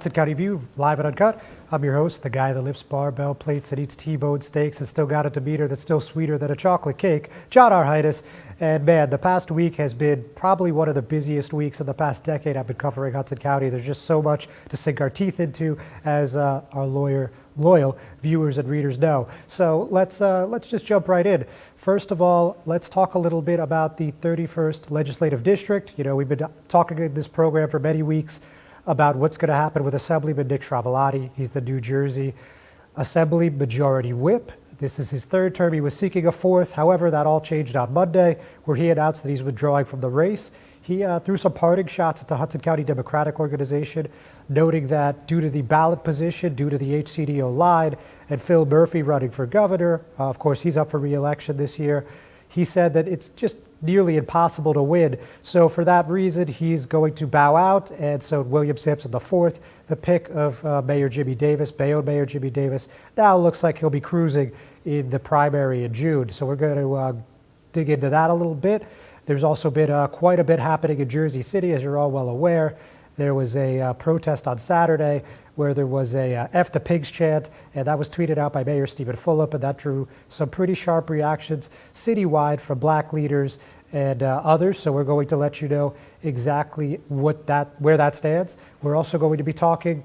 Hudson County View, live and uncut. I'm your host, the guy that lifts barbell plates and eats T-bone steaks and still got a demeanor that's still sweeter than a chocolate cake, John Arhitis. And man, the past week has been probably one of the busiest weeks in the past decade I've been covering Hudson County. There's just so much to sink our teeth into, as our loyal viewers and readers know. So let's just jump right in. First of all, let's talk a little bit about the 31st Legislative District. You know, we've been talking in this program for many weeks about what's going to happen with Assemblyman Nick Chiaravalloti. He's the New Jersey Assembly Majority Whip. This is his third term. He was seeking a fourth. However, that all changed on Monday, where he announced that he's withdrawing from the race. He threw some parting shots at the Hudson County Democratic Organization, noting that due to the ballot position, due to the HCDO line, and Phil Murphy running for governor, of course, he's up for re-election this year, he said that it's just nearly impossible to win. So for that reason, he's going to bow out. And so William Sampson IV, the pick of Mayor Jimmy Davis, Bayonne Mayor Jimmy Davis, now looks like he'll be cruising in the primary in June. So we're going to dig into that a little bit. There's also been quite a bit happening in Jersey City, as you're all well aware. There was a protest on Saturday where there was a F the Pigs chant, and that was tweeted out by Mayor Stephen Fulop, and that drew some pretty sharp reactions citywide from black leaders and others. So we're going to let you know exactly where that stands. We're also going to be talking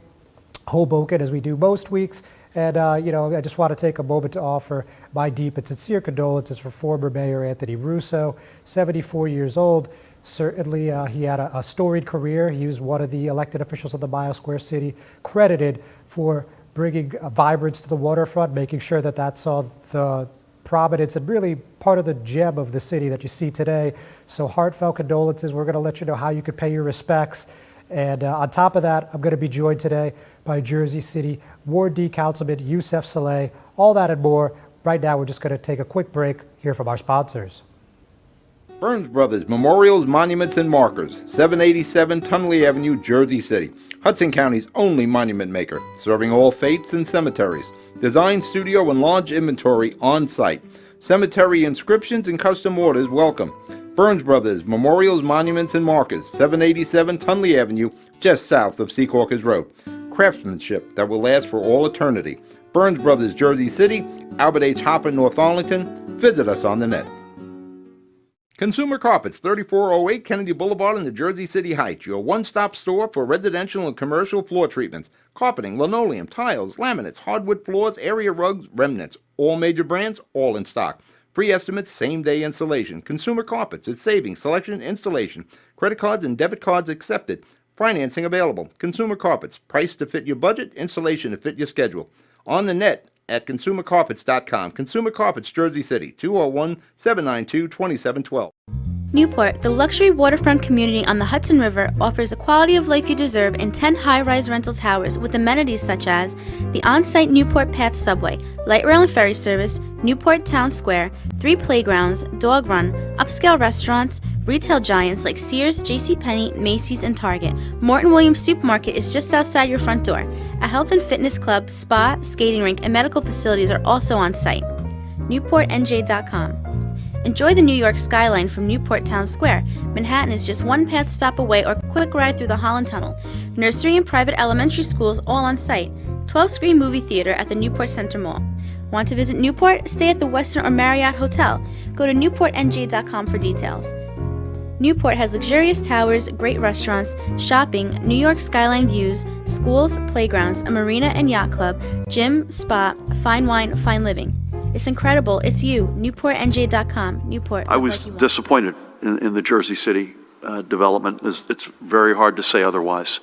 Hoboken, as we do most weeks. And, I just want to take a moment to offer my deep and sincere condolences for former Mayor Anthony Russo, 74 years old. Certainly, he had a storied career. He was one of the elected officials of the Mile Square City, credited for bringing vibrance to the waterfront, making sure that that saw the prominence and really part of the gem of the city that you see today. So heartfelt condolences. We're going to let you know how you could pay your respects. And on top of that, I'm going to be joined today by Jersey City Ward D Councilman Yousef Saleh. All that and more. Right now, we're just going to take a quick break, hear from our sponsors. Burns Brothers Memorials, Monuments, and Markers, 787 Tunley Avenue, Jersey City. Hudson County's only monument maker, serving all faiths and cemeteries. Design, studio, and large inventory on site. Cemetery inscriptions and custom orders welcome. Burns Brothers Memorials, Monuments, and Markers, 787 Tunley Avenue, just south of Secaucus Road. Craftsmanship that will last for all eternity. Burns Brothers, Jersey City, Albert H. Hopper, North Arlington. Visit us on the net. Consumer Carpets, 3408 Kennedy Boulevard in the Jersey City Heights. Your one-stop store for residential and commercial floor treatments. Carpeting, linoleum, tiles, laminates, hardwood floors, area rugs, remnants. All major brands, all in stock. Free estimates, same-day installation. Consumer Carpets, it's savings, selection, installation. Credit cards and debit cards accepted. Financing available. Consumer Carpets, price to fit your budget, installation to fit your schedule. On the net at consumercarpets.com. Consumer Carpets, Jersey City, 201-792-2712. Newport, the luxury waterfront community on the Hudson River, offers a quality of life you deserve in 10 high-rise rental towers with amenities such as the on-site Newport Path subway, light rail and ferry service, Newport Town Square, 3 playgrounds, dog run, upscale restaurants, retail giants like Sears, JCPenney, Macy's, and Target. Morton Williams Supermarket is just outside your front door. A health and fitness club, spa, skating rink, and medical facilities are also on site. NewportNJ.com. Enjoy the New York skyline from Newport Town Square. Manhattan is just one path stop away or quick ride through the Holland Tunnel. Nursery and private elementary schools all on site. 12-screen movie theater at the Newport Center Mall. Want to visit Newport? Stay at the Westin or Marriott Hotel. Go to NewportNJ.com for details. Newport has luxurious towers, great restaurants, shopping, New York skyline views, schools, playgrounds, a marina and yacht club, gym, spa, fine wine, fine living. It's incredible. It's you. NewportNJ.com. Newport. I was disappointed in the Jersey City development. It's very hard to say otherwise.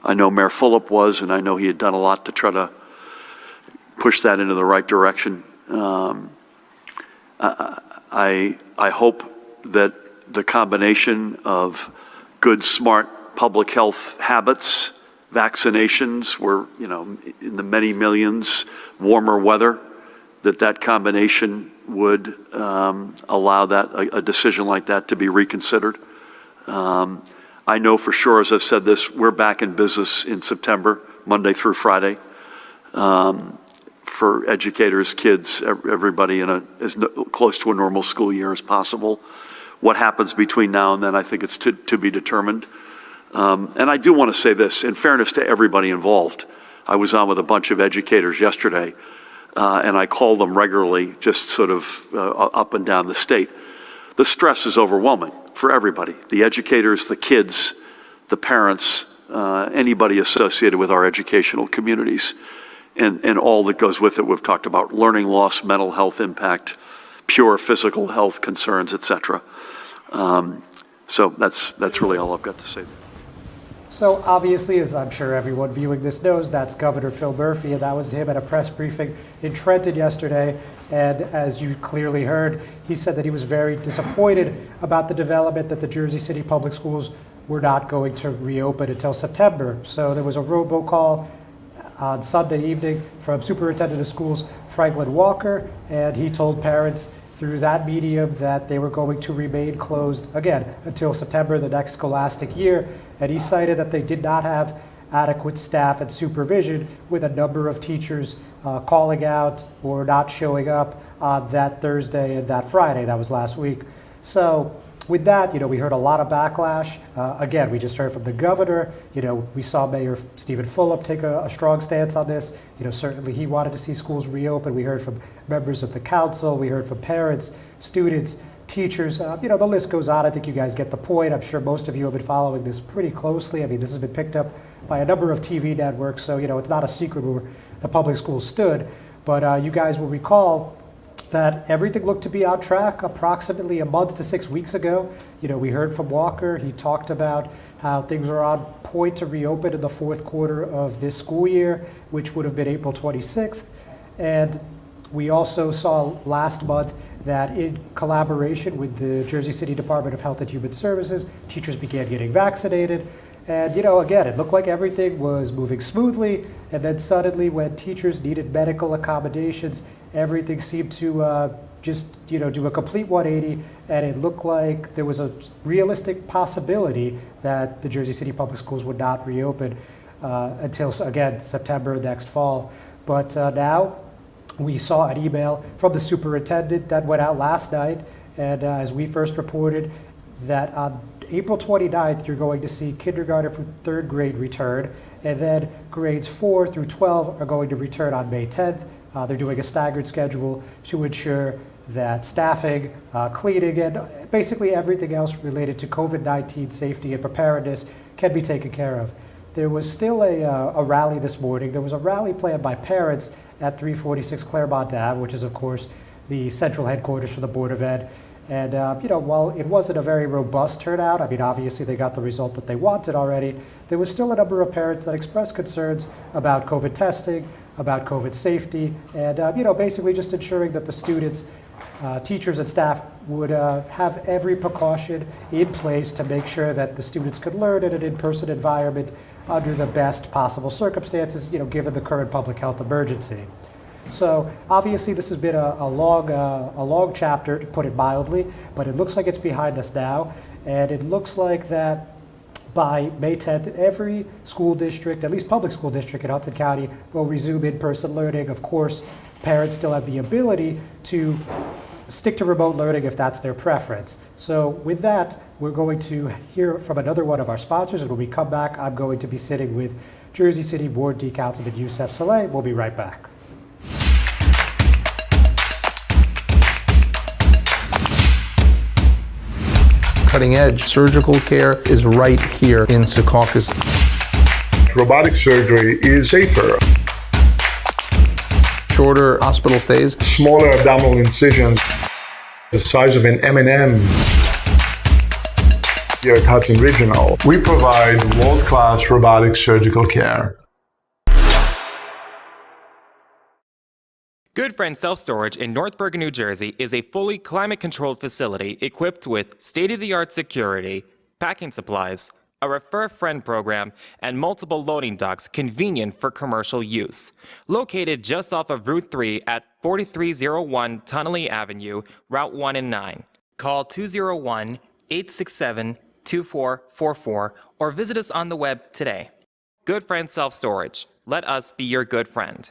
I know Mayor Fulop was, and I know he had done a lot to try to push that into the right direction. I hope that the combination of good, smart public health habits, vaccinations, we're in the many millions, warmer weather, that combination would allow a decision like that to be reconsidered. I know for sure, as I've said this, we're back in business in September, Monday through Friday, for educators, kids, everybody in as close to a normal school year as possible. What happens between now and then, I think it's to be determined. And I do want to say this, in fairness to everybody involved. I was on with a bunch of educators yesterday, and I call them regularly, just sort of up and down the state. The stress is overwhelming for everybody, the educators, the kids, the parents, anybody associated with our educational communities, and all that goes with it. We've talked about learning loss, mental health impact, pure physical health concerns, etc. So that's really all I've got to say. So obviously, as I'm sure everyone viewing this knows, that's Governor Phil Murphy, and that was him at a press briefing in Trenton yesterday. And as you clearly heard, he said that he was very disappointed about the development that the Jersey City Public Schools were not going to reopen until September. So there was a robocall on Sunday evening from Superintendent of Schools Franklin Walker, and he told parents through that medium that they were going to remain closed again until September the next scholastic year. And he cited that they did not have adequate staff and supervision, with a number of teachers calling out or not showing up on that Thursday and that Friday. That was last week. So with that, we heard a lot of backlash. Again, we just heard from the governor. We saw Mayor Stephen Fulop take a strong stance on this. Certainly he wanted to see schools reopen. We heard from members of the council. We heard from parents, students, teachers. The list goes on. I think you guys get the point. I'm sure most of you have been following this pretty closely. I mean, this has been picked up by a number of TV networks, so it's not a secret where the public schools stood. But you guys will recall that everything looked to be on track approximately a month to 6 weeks ago. We heard from Walker. He talked about how things are on point to reopen in the fourth quarter of this school year, which would have been April 26th. And we also saw last month that in collaboration with the Jersey City Department of Health and Human Services, teachers began getting vaccinated. And, again, it looked like everything was moving smoothly. And then suddenly, when teachers needed medical accommodations, everything seemed to just, do a complete 180. And it looked like there was a realistic possibility that the Jersey City Public Schools would not reopen until, again, September next fall. But now we saw an email from the superintendent that went out last night. And as we first reported, that on April 29th, you're going to see kindergarten through third grade return, and then grades 4 through 12 are going to return on May 10th. They're doing a staggered schedule to ensure that staffing, cleaning, and basically everything else related to COVID-19 safety and preparedness can be taken care of. There was still a rally this morning. There was a rally planned by parents at 346 Claremont Ave, which is, of course, the central headquarters for the Board of Ed. And, while it wasn't a very robust turnout, I mean, obviously they got the result that they wanted already, there was still a number of parents that expressed concerns about COVID testing, about COVID safety, and, basically just ensuring that the students, teachers, and staff would have every precaution in place to make sure that the students could learn in an in-person environment under the best possible circumstances, given the current public health emergency. So obviously this has been a long chapter, to put it mildly, but it looks like it's behind us now. And it looks like that by May 10th, every school district, at least public school district in Hudson County, will resume in-person learning. Of course, parents still have the ability to stick to remote learning if that's their preference. So with that, we're going to hear from another one of our sponsors. And when we come back, I'm going to be sitting with Jersey City Board D. Councilman Yousef Saleh. We'll be right back. Cutting-edge surgical care is right here in Secaucus. Robotic surgery is safer. Shorter hospital stays. Smaller abdominal incisions, the size of an M&M. Here at Hudson Regional, we provide world-class robotic surgical care. Good Friend Self-Storage in North Bergen, New Jersey is a fully climate-controlled facility equipped with state-of-the-art security, packing supplies, a Refer a Friend program, and multiple loading docks convenient for commercial use. Located just off of Route 3 at 4301 Tunnelly Avenue, Route 1 and 9. Call 201-867-2444 or visit us on the web today. Good Friend Self-Storage. Let us be your good friend.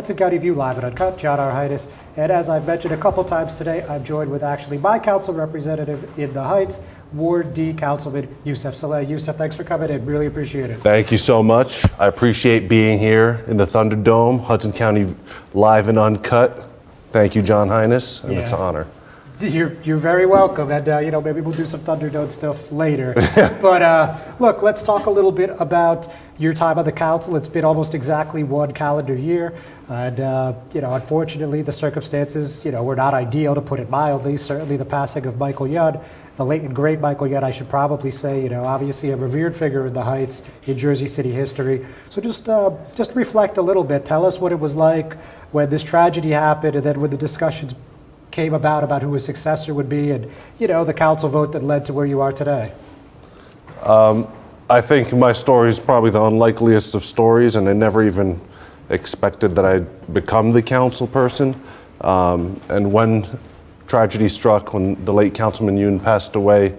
Hudson County View Live and Uncut, John Arhitis. And as I've mentioned a couple times today, I'm joined with actually my council representative in the Heights, Ward D Councilman Yousef Saleh. Yousef, thanks for coming in. Really appreciate it. Thank you so much. I appreciate being here in the Thunderdome, Hudson County Live and Uncut. Thank you, John Highness, and it's an honor. You're very welcome, and maybe we'll do some Thunderdome stuff later. But look, let's talk a little bit about your time on the council. It's been almost exactly one calendar year, and unfortunately, the circumstances were not ideal, to put it mildly. Certainly, the passing of Michael Young, the late and great Michael Young, I should probably say, obviously a revered figure in the Heights, in Jersey City history. So just reflect a little bit. Tell us what it was like when this tragedy happened, and then when the discussions came about who his successor would be, and the council vote that led to where you are today. I think my story is probably the unlikeliest of stories, and I never even expected that I'd become the council person. And when tragedy struck, when the late Councilman Young passed away,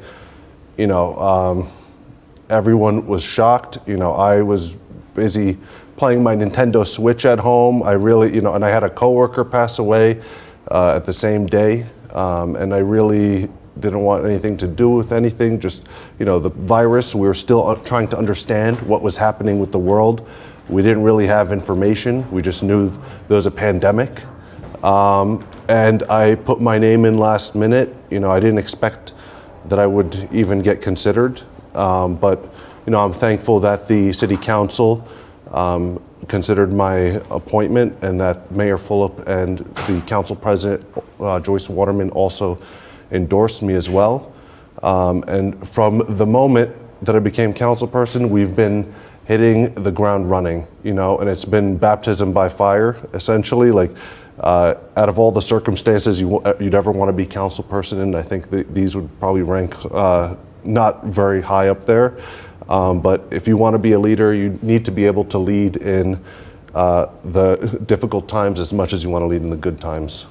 everyone was shocked. I was busy playing my Nintendo Switch at home. I really, and I had a coworker pass away at the same day, and I really didn't want anything to do with anything. Just, the virus, we were still trying to understand what was happening with the world. We didn't really have information. We just knew there was a pandemic. And I put my name in last minute. I didn't expect that I would even get considered. But, I'm thankful that the city council considered my appointment, and that Mayor Fulop and the council president, Joyce Waterman, also endorsed me as well. And from the moment that I became council person, we've been hitting the ground running, and it's been baptism by fire, essentially. Out of all the circumstances you'd ever want to be council person in, I think these would probably rank not very high up there. But if you want to be a leader, you need to be able to lead in the difficult times as much as you want to lead in the good times.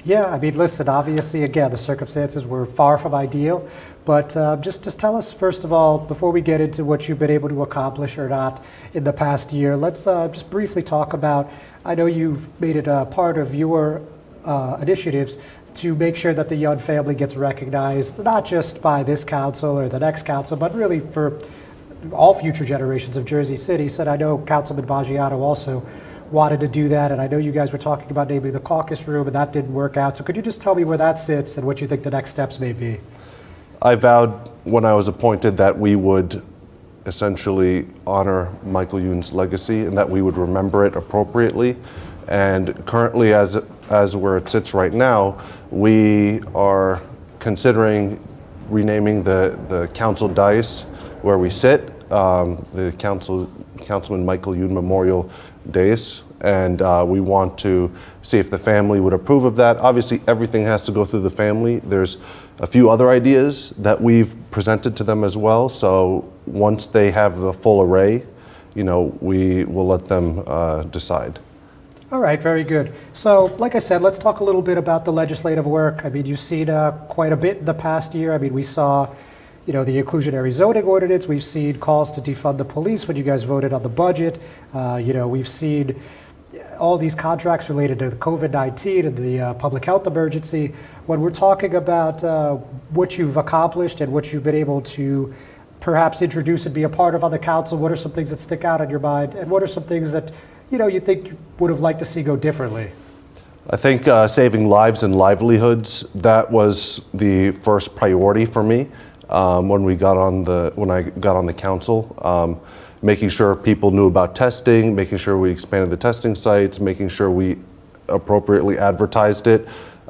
Yeah, listen, obviously, again, the circumstances were far from ideal, but just tell us, first of all, before we get into what you've been able to accomplish or not in the past year, let's just briefly talk about, I know you've made it a part of your initiatives to make sure that the Young family gets recognized, not just by this council or the next council, but really for all future generations of Jersey City. So I know Councilman Baggiano also wanted to do that, and I know you guys were talking about maybe the caucus room, and that didn't work out. So could you just tell me where that sits and what you think the next steps may be? I vowed when I was appointed that we would essentially honor Michael Young's legacy and that we would remember it appropriately. And currently, as where it sits right now, we are considering renaming the council dais where we sit, the Councilman Michael Young Memorial Dais, and we want to see if the family would approve of that. Obviously, everything has to go through the family. There's a few other ideas that we've presented to them as well, so once they have the full array, we will let them decide. All right, very good. So, like I said, let's talk a little bit about the legislative work. You've seen quite a bit in the past year. We saw, the inclusionary zoning ordinance. We've seen calls to defund the police when you guys voted on the budget. We've seen all these contracts related to the COVID-19 and the public health emergency. When we're talking about what you've accomplished and what you've been able to perhaps introduce and be a part of on the council, what are some things that stick out in your mind, and what are some things that you think you would have liked to see go differently? I think saving lives and livelihoods, that was the first priority for me when I got on the council. Making sure people knew about testing, making sure we expanded the testing sites, making sure we appropriately advertised it.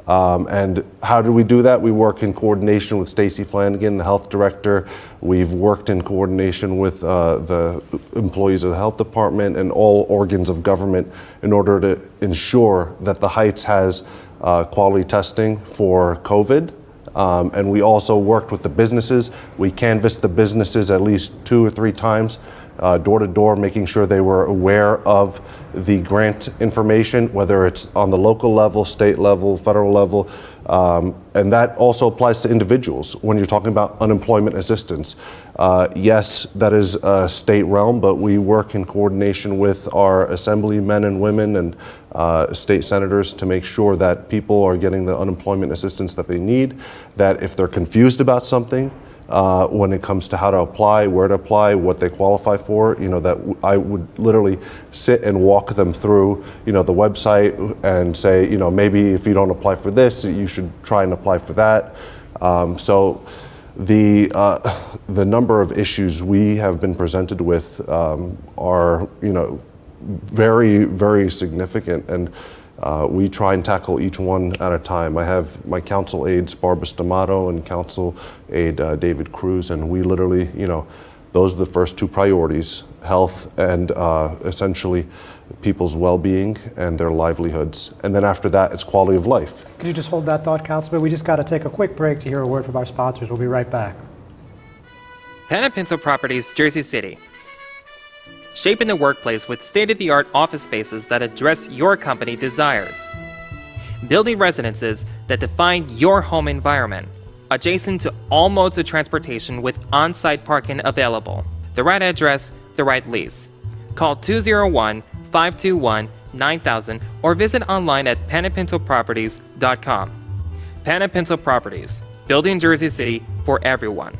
And how do we do that? We work in coordination with Stacey Flanagan, the health director. We've worked in coordination with the employees of the health department and all organs of government in order to ensure that the Heights has quality testing for COVID. And we also worked with the businesses. We canvassed the businesses at least 2 or 3 times door to door, making sure they were aware of the grant information, whether it's on the local level, state level, federal level. And that also applies to individuals when you're talking about unemployment assistance. Yes, that is a state realm, but we work in coordination with our assemblymen and women and state senators to make sure that people are getting the unemployment assistance that they need, that if they're confused about something, when it comes to how to apply, where to apply, what they qualify for, that I would literally sit and walk them through, the website and say, maybe if you don't apply for this, you should try and apply for that. So the number of issues we have been presented with are, very, very significant, and we try and tackle each one at a time. I have my council aides, Barbara Stamato, and council aide David Cruz, and we literally, those are the first two priorities: health and essentially people's well-being and their livelihoods. And then after that, it's quality of life. Could you just hold that thought, Councilman? We just got to take a quick break to hear a word from our sponsors. We'll be right back. Pen and Pencil Properties, Jersey City. Shaping the workplace with state-of-the-art office spaces that address your company desires. Building residences that define your home environment, adjacent to all modes of transportation with on-site parking available. The right address, the right lease. Call 201-521-9000 or visit online at penandpencilproperties.com. Pen and Pencil Properties, building Jersey City for everyone.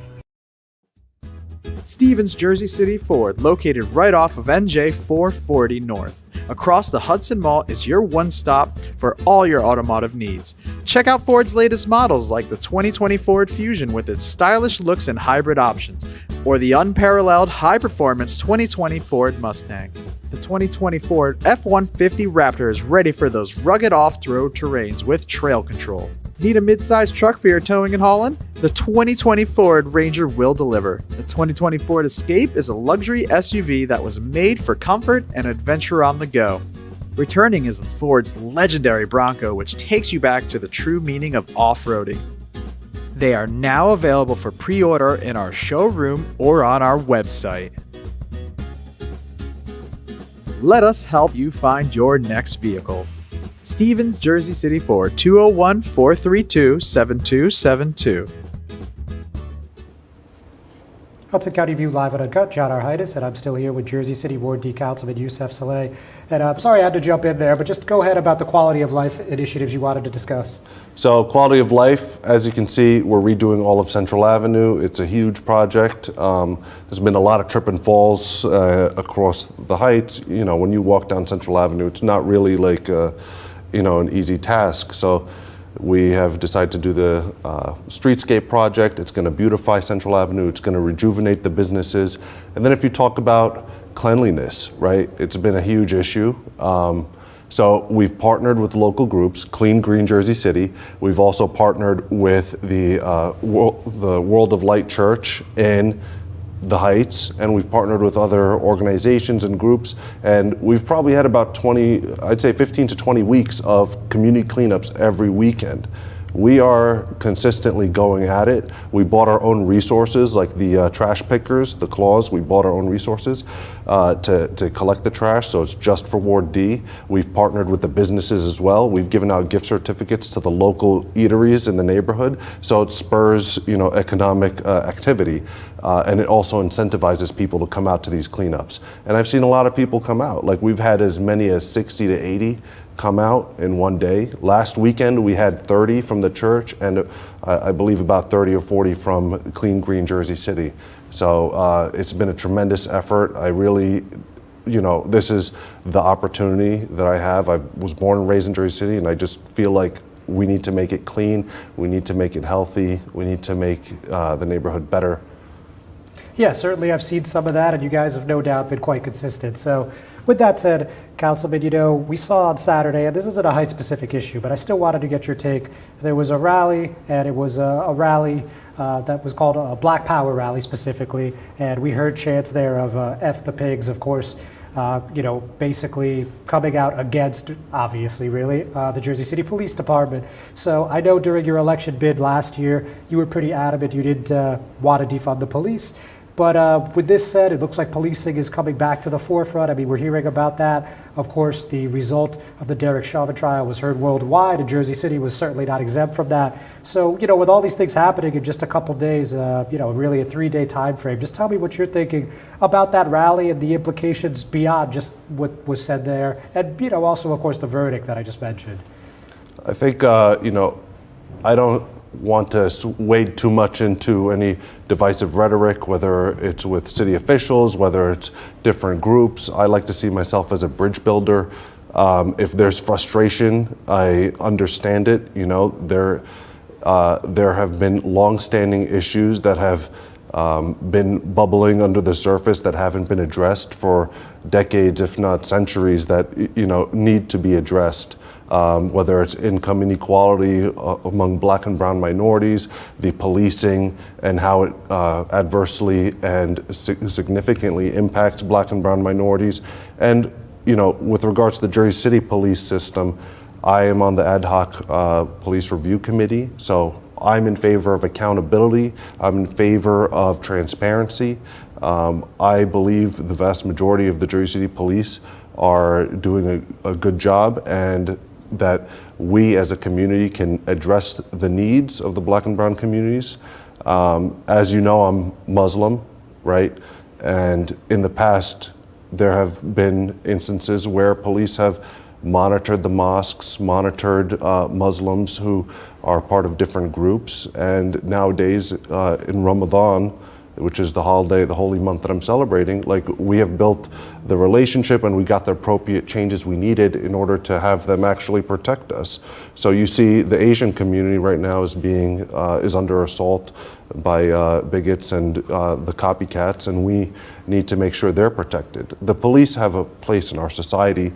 Stevens Jersey City Ford, located right off of NJ 440 North. Across the Hudson Mall is your one-stop for all your automotive needs. Check out Ford's latest models like the 2020 Ford Fusion with its stylish looks and hybrid options, or the unparalleled high-performance 2020 Ford Mustang. The 2020 Ford F-150 Raptor is ready for those rugged off-road terrains with trail control. Need a mid-sized truck for your towing and hauling? The 2020 Ford Ranger will deliver. The 2020 Ford Escape is a luxury SUV that was made for comfort and adventure on the go. Returning is Ford's legendary Bronco, which takes you back to the true meaning of off-roading. They are now available for pre-order in our showroom or on our website. Let us help you find your next vehicle. Stevens Jersey City Ford, 201-432-7272. Hudson County View live and uncut. John Arhitis, and I'm still here with Jersey City Ward D Councilman Yousef Saleh. And I'm sorry I had to jump in there, but just go ahead about the quality of life initiatives you wanted to discuss. So quality of life, as you can see, we're redoing all of Central Avenue. It's a huge project. There's been a lot of trip and falls across the heights. When you walk down Central Avenue, it's not really like an easy task. So we have decided to do the Streetscape Project. It's going to beautify Central Avenue. It's going to rejuvenate the businesses. And then if you talk about cleanliness, right, it's been a huge issue. So we've partnered with local groups, Clean Green Jersey City. We've also partnered with the World of Light Church in the Heights, and we've partnered with other organizations and groups, and we've probably had about 15 to 20 weeks of community cleanups every weekend. We are consistently going at it. We bought our own resources, like the trash pickers, the claws. We bought our own resources to collect the trash, so it's just for Ward D. We've partnered with the businesses as well. We've given out gift certificates to the local eateries in the neighborhood, so it spurs economic activity, and it also incentivizes people to come out to these cleanups. And I've seen a lot of people come out. Like, we've had as many as 60 to 80 come out in one day. Last weekend we had 30 from the church, and I believe about 30 or 40 from Clean Green Jersey City. So it's been a tremendous effort. I really, this is the opportunity that I have. I was born and raised in Jersey City, and I just feel like we need to make it clean, we need to make it healthy, we need to make the neighborhood better. Yeah, certainly I've seen some of that, and you guys have no doubt been quite consistent. So with that said, Councilman, we saw on Saturday, and this isn't a height-specific issue, but I still wanted to get your take. There was a rally, and it was a rally that was called a Black Power rally specifically, and we heard chants there of F the pigs, of course, basically coming out against, obviously, really, the Jersey City Police Department. So I know during your election bid last year, you were pretty adamant you didn't want to defund the police. But with this said, it looks like policing is coming back to the forefront. I mean, we're hearing about that. Of course, the result of the Derek Chauvin trial was heard worldwide, and Jersey City was certainly not exempt from that. So, with all these things happening in just a couple days, really a 3-day time frame, just tell me what you're thinking about that rally and the implications beyond just what was said there, and, also, of course, the verdict that I just mentioned. I think, I don't want to wade too much into any divisive rhetoric, whether it's with city officials, whether it's different groups. I like to see myself as a bridge builder. If there's frustration, I understand it. There have been long-standing issues that have been bubbling under the surface that haven't been addressed for decades, if not centuries, that need to be addressed. Whether it's income inequality among black and brown minorities, the policing, and how it adversely and significantly impacts black and brown minorities. And, with regards to the Jersey City police system, I am on the ad hoc police review committee, so I'm in favor of accountability. I'm in favor of transparency. I believe the vast majority of the Jersey City police are doing a good job, and that we as a community can address the needs of the black and brown communities. As you know, I'm Muslim, right? And in the past, there have been instances where police have monitored the mosques, monitored Muslims who are part of different groups. And nowadays, in Ramadan, which is the holiday, the holy month that I'm celebrating, we have built the relationship and we got the appropriate changes we needed in order to have them actually protect us. So you see the Asian community right now is under assault by bigots and the copycats, and we need to make sure they're protected. The police have a place in our society.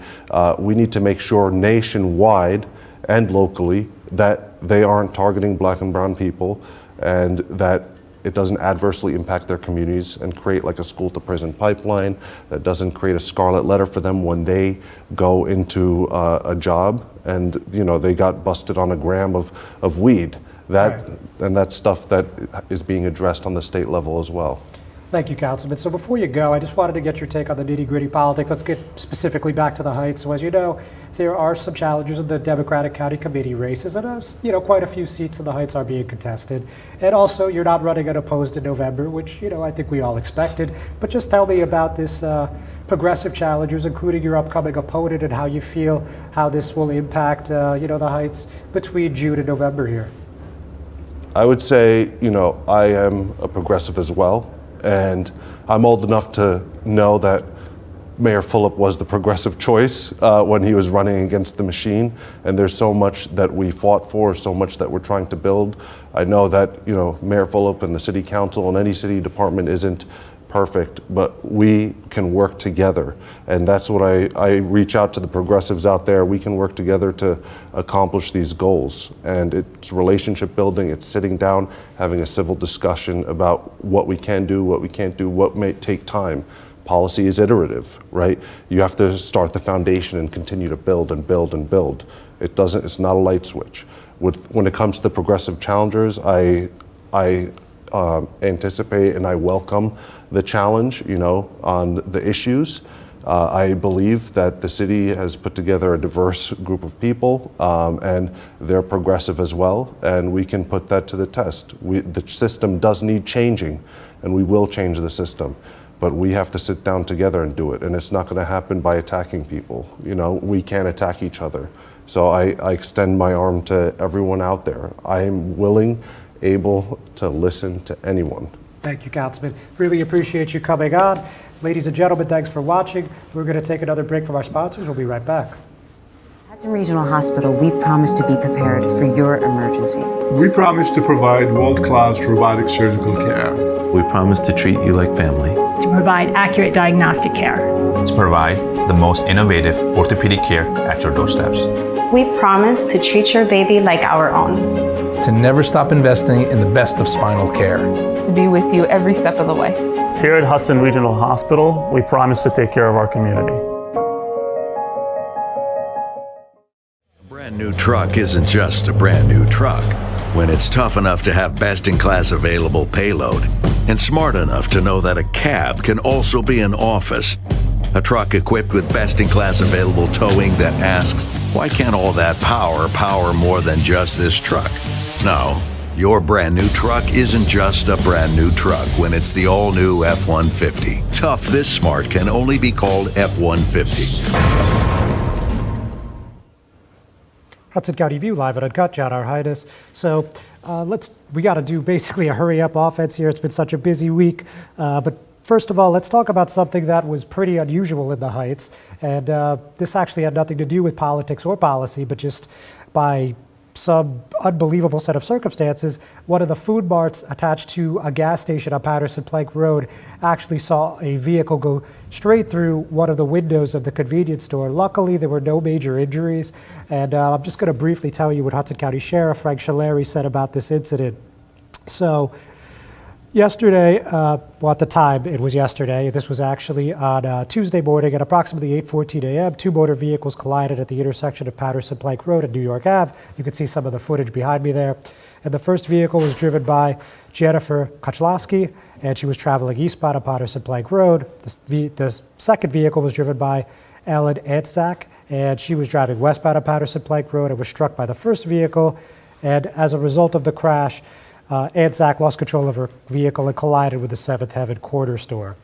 We need to make sure nationwide and locally that they aren't targeting black and brown people, and that it doesn't adversely impact their communities and create like a school to prison pipeline, that doesn't create a scarlet letter for them when they go into a job and they got busted on a gram of weed. And that's stuff that is being addressed on the state level as well. Thank you, Councilman. So before you go, I just wanted to get your take on the nitty-gritty politics. Let's get specifically back to the Heights. So as you know, there are some challenges in the Democratic County Committee races, and quite a few seats in the Heights are being contested. And also, you're not running unopposed in November, which I think we all expected. But just tell me about this progressive challengers, including your upcoming opponent, and how you feel how this will impact the Heights between June and November here. I would say, I am a progressive as well. And I'm old enough to know that Mayor Fulop was the progressive choice when he was running against the machine. And there's so much that we fought for, so much that we're trying to build. I know that, Mayor Fulop and the city council and any city department isn't perfect, but we can work together. And that's what I reach out to the progressives out there. We can work together to accomplish these goals. And it's relationship building, it's sitting down, having a civil discussion about what we can do, what we can't do, what may take time. Policy is iterative, right? You have to start the foundation and continue to build and build and build. It's not a light switch. When it comes to the progressive challengers, I anticipate and I welcome the challenge, on the issues. I believe that the city has put together a diverse group of people, and they're progressive as well, and we can put that to the test. The system does need changing, and we will change the system, but we have to sit down together and do it, and it's not going to happen by attacking people. We can't attack each other. So I extend my arm to everyone out there. I am willing, able to listen to anyone. Thank you, Councilman. Really appreciate you coming on. Ladies and gentlemen, thanks for watching. We're going to take another break from our sponsors. We'll be right back. Hudson Regional Hospital, we promise to be prepared for your emergency. We promise to provide world-class robotic surgical care. We promise to treat you like family. To provide accurate diagnostic care. To provide the most innovative orthopedic care at your doorsteps. We promise to treat your baby like our own. To never stop investing in the best of spinal care. To be with you every step of the way. Here at Hudson Regional Hospital, we promise to take care of our community. A brand new truck isn't just a brand new truck when it's tough enough to have best-in-class available payload, and smart enough to know that a cab can also be an office. A truck equipped with best-in-class available towing that asks, why can't all that power more than just this truck? No, your brand new truck isn't just a brand new truck when it's the all-new F-150. Tough this smart can only be called F-150. Hudson County View live at Uncut, John Arhitis. So we got to do basically a hurry up offense here. It's been such a busy week. But first of all, let's talk about something that was pretty unusual in the Heights. And this actually had nothing to do with politics or policy, but just by some unbelievable set of circumstances, one of the food marts attached to a gas station on Patterson Plank Road actually saw a vehicle go straight through one of the windows of the convenience store. Luckily, there were no major injuries. And I'm just going to briefly tell you what Hudson County Sheriff Frank Shalary said about this incident. So yesterday, at the time, it was yesterday. This was actually on Tuesday morning at approximately 8:14 a.m. Two motor vehicles collided at the intersection of Patterson Plank Road and New York Ave. You can see some of the footage behind me there. And the first vehicle was driven by Jennifer Kochlowski, and she was traveling eastbound on Patterson Plank Road. The second vehicle was driven by Ellen Antzak, and she was driving westbound on Patterson Plank Road and was struck by the first vehicle. And as a result of the crash, Antzak lost control of her vehicle and collided with the Seventh Heaven corner store.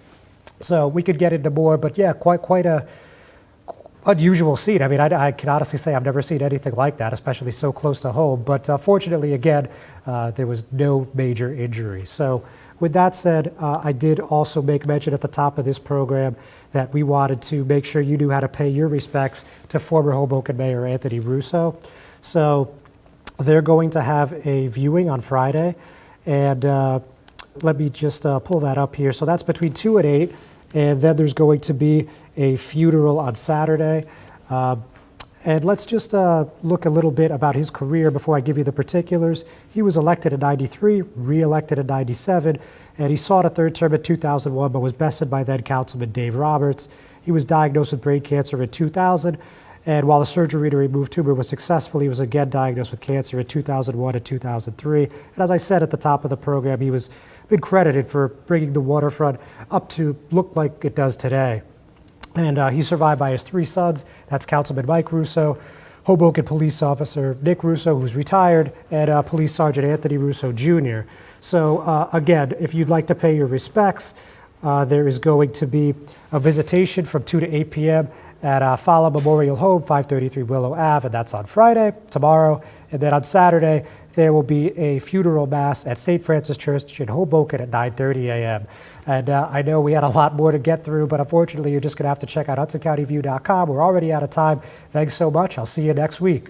So we could get into more, but yeah, quite a unusual scene. I mean, I can honestly say I've never seen anything like that, especially so close to home. But fortunately, again, there was no major injuries. So with that said, I did also make mention at the top of this program that we wanted to make sure you knew how to pay your respects to former Hoboken Mayor Anthony Russo. So they're going to have a viewing on Friday, and let me just pull that up here. So that's between 2 and 8, and then there's going to be a funeral on Saturday. And let's just look a little bit about his career before I give you the particulars. He was elected in '93, re-elected in '97, and he sought a third term in 2001, but was bested by then Councilman Dave Roberts. He was diagnosed with brain cancer in 2000. And while the surgery to remove tumor was successful, he was again diagnosed with cancer in 2001 and 2003. And as I said at the top of the program, he was been credited for bringing the waterfront up to look like it does today. And he's survived by his 3 sons. That's Councilman Mike Russo, Hoboken Police Officer Nick Russo, who's retired, and Police Sergeant Anthony Russo Jr. So again, if you'd like to pay your respects, there is going to be a visitation from 2 to 8 p.m. at Fala Memorial Home, 533 Willow Ave, and that's on Friday, tomorrow. And then on Saturday, there will be a funeral mass at St. Francis Church in Hoboken at 9:30 a.m. And I know we had a lot more to get through, but unfortunately, you're just going to have to check out HudsonCountyView.com. We're already out of time. Thanks so much. I'll see you next week.